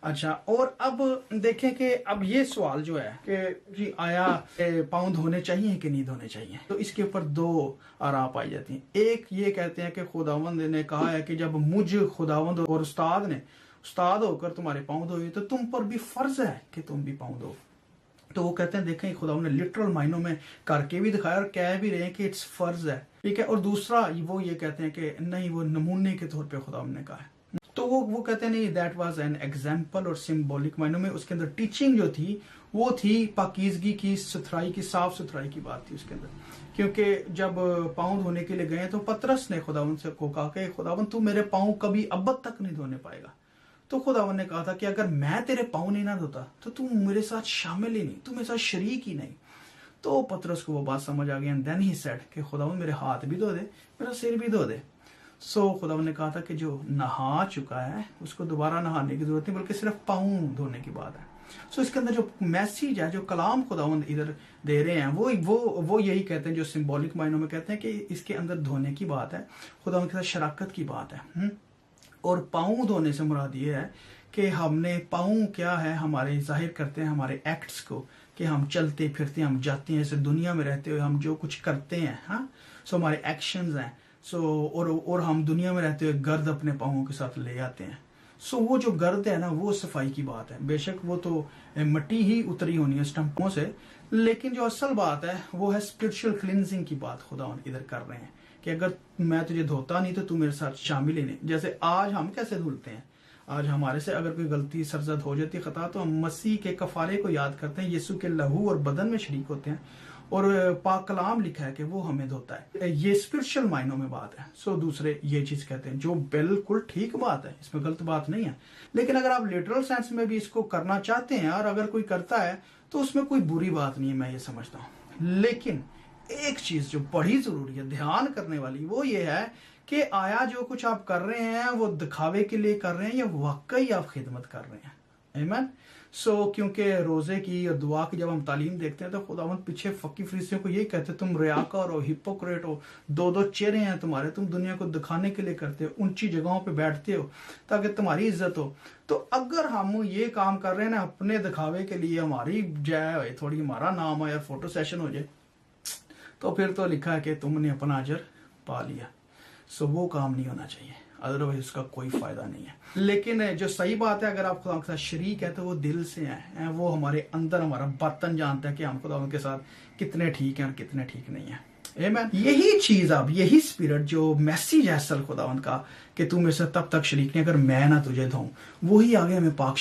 अच्छा, और अब देखें कि अब ये सवाल जो है कि जी आया पाँव धोने चाहिए कि नहीं धोने चाहिए, तो इसके ऊपर दो आरा पाई जाती हैं। एक ये कहते हैं कि खुदावंद ने कहा है कि जब मुझ खुदावंद और उस्ताद होकर तुम्हारे पाँव धोए तो तुम पर भी फर्ज है कि तुम भी पाँव धो। तो वो कहते हैं देखें खुदा ने लिटरल मायनों में करके भी दिखाया और कह भी रहे हैं कि इट्स फर्ज है, ठीक है। और दूसरा वो ये कहते हैं कि नहीं, वो नमूने के तौर पे खुदा ने कहा है। तो वो कहते हैं नहीं, दैट वाज एन एग्जाम्पल और सिंबॉलिक मायनों में उसके अंदर टीचिंग जो थी वो थी पाकीजगी की, सुथराई की, साफ सुथराई की बात थी उसके अंदर। क्योंकि जब पाँव धोने के लिए गए तो पतरस ने खुदावन से को कहा कि खुदावन तू मेरे पाँव कभी अब तक नहीं धोने पाएगा। तो खुदावन ने कहा था कि अगर मैं तेरे पाँव नहीं ना धोता तो तू मेरे साथ शामिल ही नहीं, तू मेरे साथ शरीक ही नहीं। तो पतरस को वो बात समझ आ गई एंड देन ही सेड कि खुदावन मेरे हाथ भी धो दे, मेरा सिर भी धो दे। सो खुदावन ने कहा था कि जो नहा चुका है उसको दोबारा नहाने की जरूरत नहीं, बल्कि सिर्फ पाँव धोने की बात है। सो इसके अंदर जो मैसेज है, जो कलाम खुदावन इधर दे रहे हैं, वो यही कहते हैं, जो सिंबॉलिक मायनों में कहते हैं कि इसके अंदर धोने की बात है, खुदावन के साथ शराकत की बात है। और पाँव धोने से मुराद ये है कि हमने पाँव क्या है, हमारे जाहिर करते हैं हमारे एक्ट्स को, कि हम चलते फिरते हम जाते हैं, ऐसे दुनिया में रहते हुए हम जो कुछ करते हैं, हाँ, सो हमारे एक्शंस हैं। सो और हम दुनिया में रहते हुए गर्द अपने पाँवों के साथ ले आते हैं। सो वो जो गर्द है ना, वो सफाई की बात है। बेशक वो तो मिट्टी ही उतरी होनी है स्टंपों से, लेकिन जो असल बात है वो है स्पिरिचुअल क्लिनजिंग की बात खुदा इधर कर रहे हैं कि अगर मैं तुझे धोता नहीं तो तू मेरे साथ शामिल ही नहीं। जैसे आज हम कैसे धुलते हैं, आज हमारे से अगर कोई गलती सरजद हो जाती खता तो हम मसीह के कफारे को याद करते हैं, यीशु के लहू और बदन में शरीक होते हैं, और पाक कलाम लिखा है कि वो हमें धोता है। ये स्पिरिचुअल मायनों में बात है। सो दूसरे ये चीज कहते हैं, जो बिल्कुल ठीक बात है, इसमें गलत बात नहीं है। लेकिन अगर आप लिटरल सेंस में भी इसको करना चाहते हैं और अगर कोई करता है तो उसमें कोई बुरी बात नहीं है, मैं ये समझता हूँ। लेकिन एक चीज जो बड़ी जरूरी है ध्यान करने वाली, वो ये है कि आया जो कुछ आप कर रहे हैं वो दिखावे के लिए कर रहे हैं या वाकई आप खिदमत कर रहे हैं। आमीन। सो क्योंकि रोजे की और दुआ की जब हम तालीम देखते हैं तो खुदावंद पीछे फकी फरीसियों को यही कहते तुम रियाकार हो, हिपोक्रेट हो, दो दो चेहरे हैं तुम्हारे, तुम दुनिया को दिखाने के लिए करते हो, ऊंची जगहों पे बैठते हो ताकि तुम्हारी इज्जत हो। तो अगर हम ये काम कर रहे हैं ना अपने दिखावे के लिए, हमारी जय हो, थोड़ी हमारा नाम हो या फोटो सेशन हो जाए, तो फिर तो लिखा है कि तुमने अपना अजर पा लिया। सो वो काम नहीं होना चाहिए, अदरवाइज उसका कोई फायदा नहीं है। लेकिन जो सही बात है, अगर आप खुदा के साथ शरीक है तो वो दिल से है, वो हमारे अंदर हमारा बर्तन जानता है कि हम खुदा उनके साथ कितने ठीक हैं और कितने ठीक नहीं है। आमीन। यही चीज, अब यही स्पिरिट जो मैसेज है असल खुदावंद का कि तू मेरे साथ तब तक शरीक नहीं अगर मैं ना तुझे धोऊं, वही आगे हमें पाक